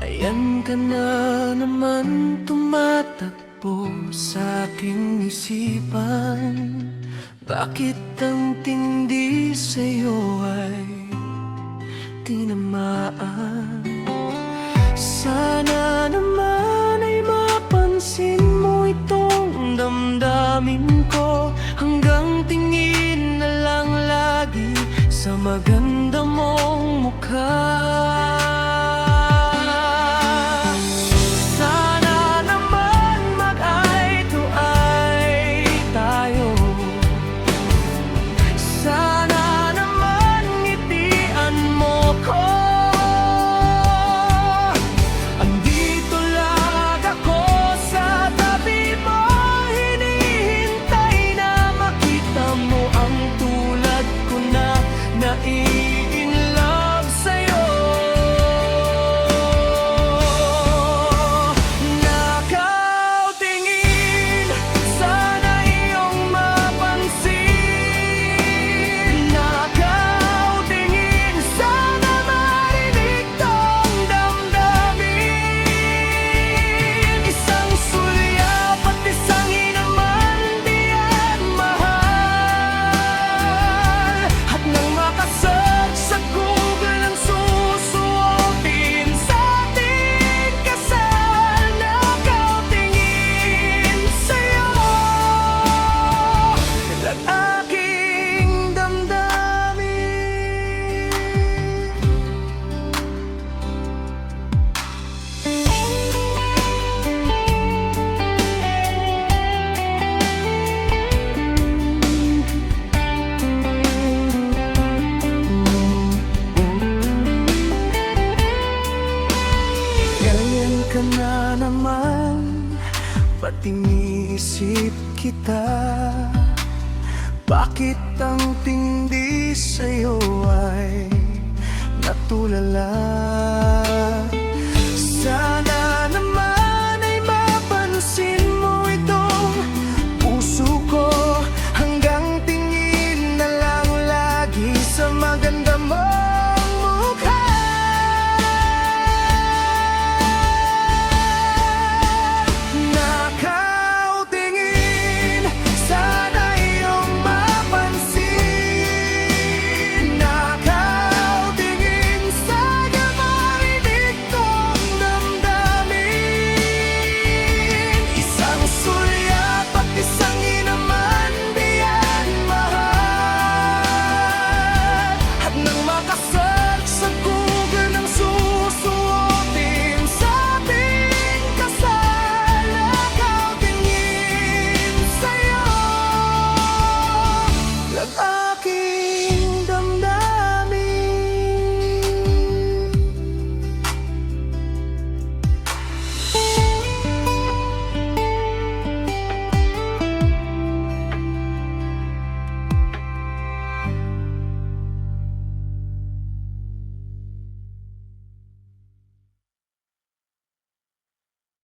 Ayan ka na naman tumatakbo sa aking isipan. Bakit ang tindi sa'yo ay tinamaan? Sana naman ay mapansin mo itong damdamin ko. Hanggang tingin na lang lagi sa maganda mong mukha. Ka na naman, ba't iniisip kita? Bakit ang tindi sa'yo ay natulala?